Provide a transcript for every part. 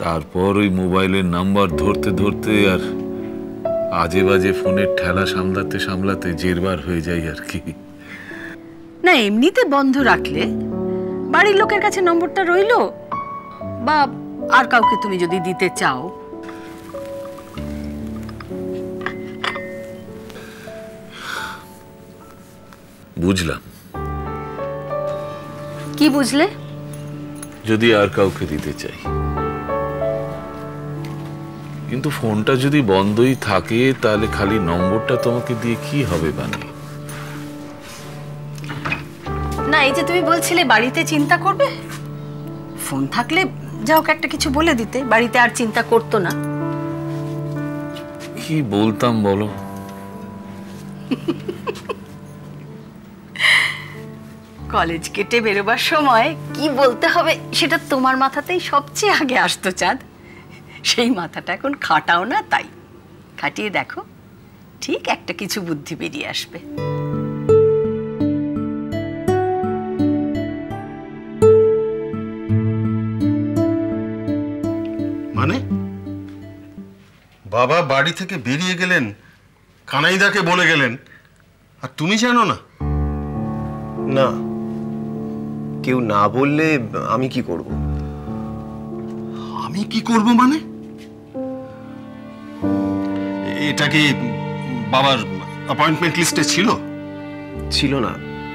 তারপর ওই মোবাইলের নাম্বার ধরতে ধরতে আর আজে বাজে ফোনের ঠেলা সামলাতে সামলাতে জেরবার হয়ে যায় আর কি। না এমনিতে বন্ধ রাখলে বাড়ির লোকের কাছে নম্বরটা রইলো, বা আর কাউকে তুমি যদি দিতে চাও। বুঝলাম। কি বুঝলে? যদি আর কাউকে দিতে চাই, কিন্তু ফোনটা যদি বন্ধই থাকে তাহলে খালি নম্বরটা তোমাকে দিয়ে কি হবে বানি? না এই যে তুমি বলছিলে বাড়িতে চিন্তা করবে, ফোন থাকলে যাও একটা কিছু বলে দিতে, বাড়িতে আর চিন্তা করতো না। কি বলতাম বলো? কলেজ কেটে বেরোবার সময় কি বলতে হবে সেটা তোমার মাথাতেই সবচেয়ে আগে আসতো চাঁদ। সেই মাথাটা এখন খাটাও না, তাই খাটিয়ে দেখো, ঠিক একটা কিছু বুদ্ধি বেরিয়ে আসবে। মানে বাবা বাড়ি থেকে বেরিয়ে গেলেন, কানাইদাকে বলে গেলেন, আর তুমি জানো না? না, কেউ না বললে আমি কি করব? আমি কি করব মানে? এটা কি বাবার অ্যাপয়েন্টমেন্ট লিস্টে ছিল? ছিল না,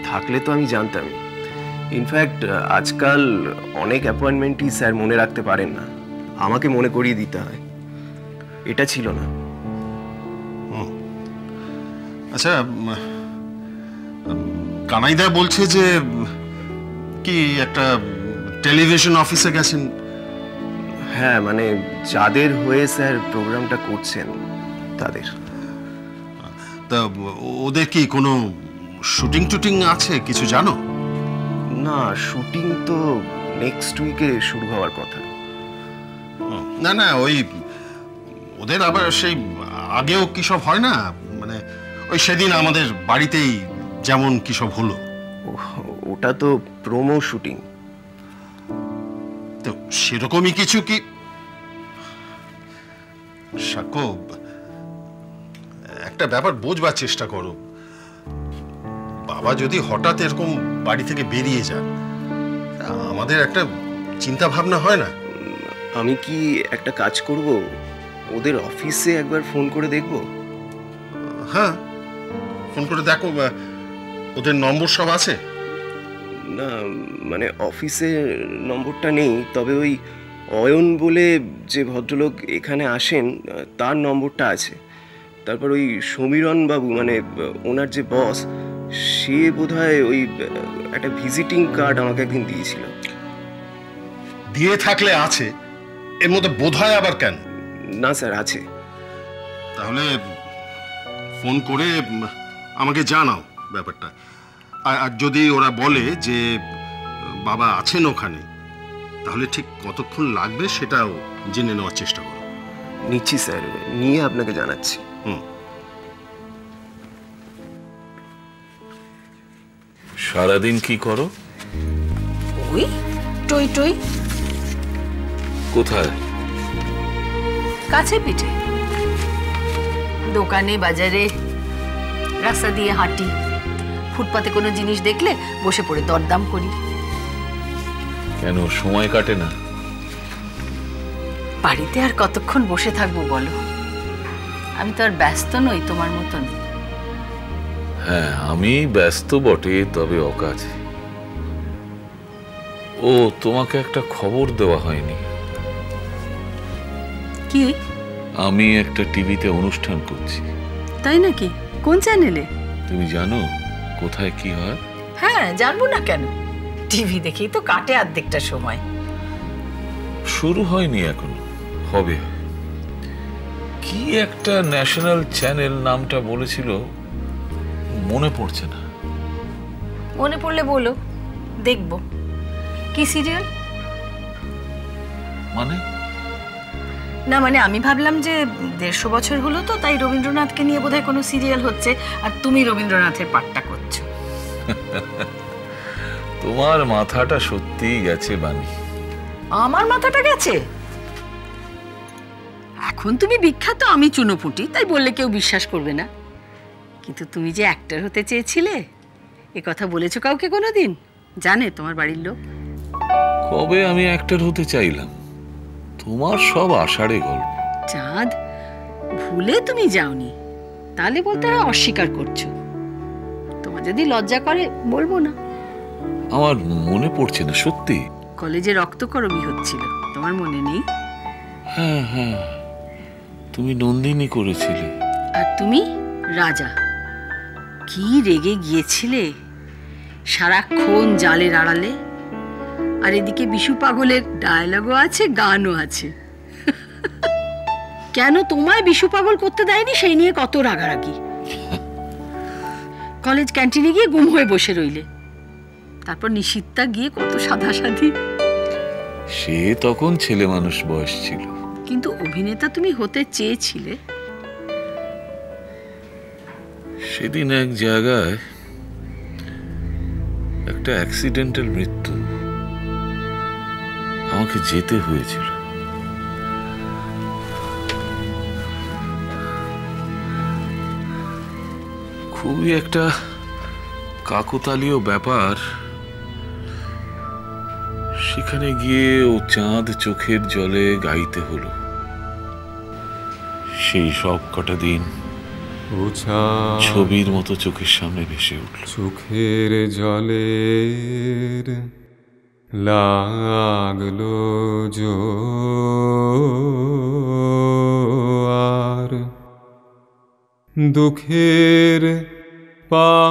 থাকলে তো আমি জানতামই। ইনফ্যাক্ট আজকাল অনেক অ্যাপয়েন্টমেন্টই স্যার মনে রাখতে পারেন না, আমাকে মনে করিয়ে দিতে হয়। এটা ছিল না। আচ্ছা, কানাইদা বলছে যে কি একটা টেলিভিশন অফিসে গেছেন। হ্যাঁ, মানে যাদের হয়ে স্যার প্রোগ্রামটা করছেন তাদের। তা ওদের কি কোনো শুটিং টুটিং আছে, কিছু জানো? না, শুটিং তো নেক্সট উইকে শুরু হওয়ার কথা। না না, ওই ওদের আবার সেই আগেও কি সব হয় না, মানে ওই সেদিন আমাদের বাড়িতেই যেমন কি সব হলো। ওটা তো প্রোমো শুটিং। তো সেরকমই কিছু কি? সাক্ষ্য, একটা ব্যাপার বোঝবার চেষ্টা করো। বাবা যদি হঠাৎ এরকম বাড়ি থেকে বেরিয়ে যান, আমাদের একটা চিন্তা ভাবনা হয় না? আমি কি একটা কাজ করব, ওদের অফিসে একবার ফোন করে দেখব? হ্যাঁ, ফোন করে দেখো। ওদের নম্বর সব আছে? না, মানে অফিসে নম্বরটা নেই, তবে ওই অয়ন বলে যে ভদ্রলোক এখানে আসেন তার নম্বরটা আছে। তারপর ওই সমীরণ বাবু, মানে ওনার যে বস, সে বোধহয় ওই একটা ভিজিটিং কার্ড আমাকে একদিন দিয়েছিল। দিয়ে থাকলে আছে, এর মধ্যে বোধহয় আবার কেন? না স্যার, আছে। তাহলে ফোন করে আমাকে জানাও ব্যাপারটা। আর যদি ওরা বলে যে বাবা আছেন ওখানে, তাহলে ঠিক কতক্ষণ লাগবে সেটাও জেনে নেওয়ার চেষ্টা করো। নিচ্ছি স্যার, নিয়ে আপনাকে জানাচ্ছি। সারাদিন কি করো? ওই টই টই। কোথায়? কাছে পিঠে, দোকানে, বাজারে, রাস্তা দিয়ে হাঁটি, ফুটপাতে কোনো জিনিস দেখলে বসে পড়ে দরদাম করি। কেন সময় কাটে না? বাড়িতে আর কতক্ষণ বসে থাকবো বলো? আমি তো আর ব্যস্ত নই তোমার মতন। হ্যাঁ, আমি ব্যস্ত বটে, তবে অকাজে। ও, তোমাকে একটা খবর দেওয়া হয়নি। কি? আমি একটা টিভিতে অনুষ্ঠান করছি। তাই নাকি? কোন চ্যানেলে? তুমি জানো কোথায় কি হয়? হ্যাঁ, জানবো না কেন, টিভি দেখেই তো কাটে অর্ধেকটা সময়। শুরু হয়নি এখনো, হবে। কি একটা ন্যাশনাল চ্যানেল, নামটা বলেছিল, মনে পড়ছে না। মনে পড়লে বলো, দেখবো। কি সিরিয়াল? মানে? না মানে আমি ভাবলাম যে 150 বছর হলো তো, তাই রবীন্দ্রনাথকে নিয়ে বোধহয় কোনো সিরিয়াল হচ্ছে, আর তুমি রবীন্দ্রনাথের পাঠটা করছো। তোমার মাথাটা সত্যিই গেছে বানি। আমার মাথাটা গেছে? এখন তুমি বিখ্যাত, আমি চুনোপুটি, তাই বললে কেউ বিশ্বাস করবে না। কিন্তু তুমি যে অ্যাক্টর হতে চেয়েছিলে, এ কথা বলেছো কাউকে কোনোদিন? জানে তোমার বাড়ির লোক? কবে আমি অ্যাক্টর হতে চাইলাম? তোমার সব আষাঢ়ে গল্প। চাঁদ, ভুলে তুমি যাওনি, তাহলে বলতে হয় অস্বীকার করছো। তোমার যদি লজ্জা করে বলবো না। আমার মনে পড়ছে না সত্যি। কলেজে রক্তকরবী হচ্ছিল, তোমার মনে নেই? হ্যাঁ হ্যাঁ, তুমি নন্দিনী করেছিলে। আর তুমি রাজা। কি রেগে গিয়েছিলে সারাক্ষণ জালের আড়ালে। আর এদিকে বিশু পাগলের ডায়লগও আছে, গানও আছে। কেন তোমায় বিশু পাগল করতে দেয়নি সেই নিয়ে কত রাগারাগি। কলেজ ক্যান্টিনে গিয়ে গুম হয়ে বসে রইলে, তারপর নিশিতা গিয়ে কত সাধাসাধি। সে তখন ছেলে মানুষ বয়স ছিল। কিন্তু অভিনেতা তুমি হতে চেয়েছিলে। সেদিন এক জায়গায় একটা অ্যাক্সিডেন্টাল মৃত্যু, আমাকে যেতে হয়েছিল। খুবই একটা কাকতালীয় ব্যাপার। সেখানে গিয়ে ও চাঁদ চোখের জলে গাইতে হলো। সেই সব কটা দিন ছবির মতো চোখের সামনে ভেসে উঠল। চোখের জলের লাগলো জোয়ার, দুঃখের পারাবারে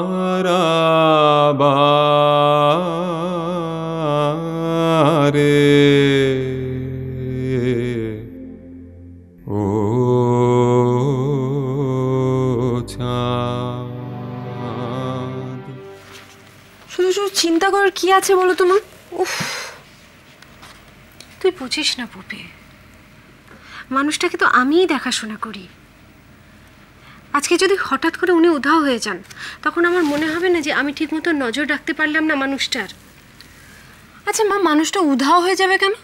ও চাঁদ। শুধু শুধু চিন্তা করার কি আছে বলো তোমার? উফ, তুই বুঝিস না পুপি, মানুষটাকে তো আমিই দেখাশোনা করি। আজকে যদি হঠাৎ করে উনি উধাও হয়ে যান, তখন আমার মনে হবে না যে আমি ঠিক মতো নজর রাখতে পারলাম না মানুষটার। আচ্ছা মা, মানুষটা উধাও হয়ে যাবে কেন?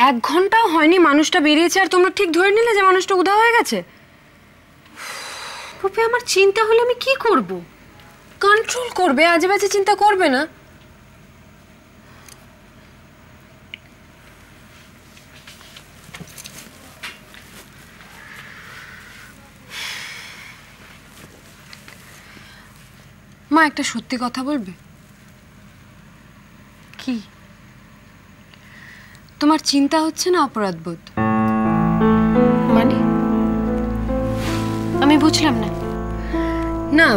1 ঘন্টাও হয়নি মানুষটা বেরিয়েছে, আর তোমরা ঠিক ধরে নিলে যে মানুষটা উধাও হয়ে গেছে। পুপি, আমার চিন্তা হলে আমি কি করব? কন্ট্রোল করবে, আজে বাজে চিন্তা করবে না। মা, একটা সত্যি কথা বলবে? কি? তোমার চিন্তা হচ্ছে না অপরাধবোধ? মানে? আমি বুঝলাম না। না,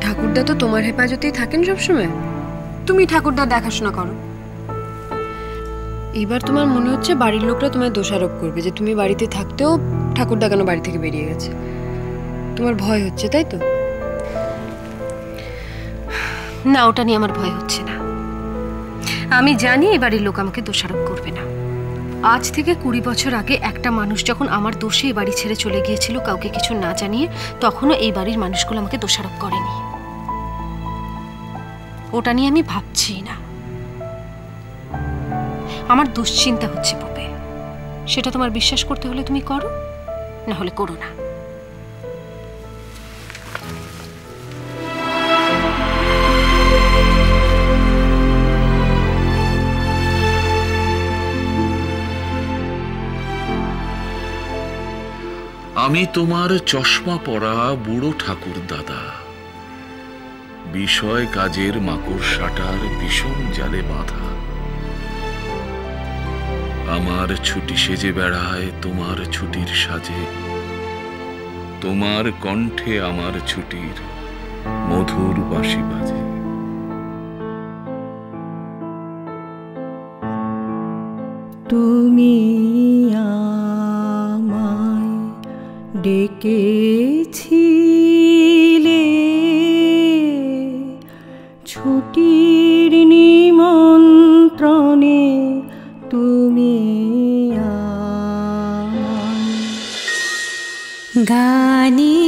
ঠাকুরদা তো তোমার হেফাজতেই থাকেন সবসময়, তুমি ঠাকুরদা দেখাশোনা করো। এবার তোমার মনে হচ্ছে বাড়ির লোকরা তোমায় দোষারোপ করবে যে তুমি বাড়িতে থাকতেও ঠাকুরদা কেন বাড়ি থেকে বেরিয়ে গেছে। তোমার ভয় হচ্ছে, তাই তো? না, ওটা নিয়ে আমার ভয় হচ্ছে না। আমি জানি এই বাড়ির লোক আমাকে দোষারোপ করবে না। আজ থেকে 20 বছর আগে একটা মানুষ যখন আমার দোষে এই বাড়ি ছেড়ে চলে গিয়েছিল কাউকে কিছু না জানিয়ে, তখনও এই বাড়ির মানুষগুলো আমাকে দোষারোপ করেনি। ওটা নিয়ে আমি ভাবছি না। আমার দুশ্চিন্তা হচ্ছে পুপে, সেটা তোমার বিশ্বাস করতে হলে তুমি করো, না হলে করো না। আমি তোমার চশমা পরা বুড়ো ঠাকুর দাদা, বিষয় কাজের মাকড়সাটার বিষম জালে বাঁধা। আমার ছুটি সেজে বেড়ায় তোমার ছুটির সাজে, তোমার কণ্ঠে আমার ছুটির মধুর বাঁশি বাজে। তুমি আমায় ডেকেছিলে ছুটির নিমন্ত্রণে, তুমি আমায় গানে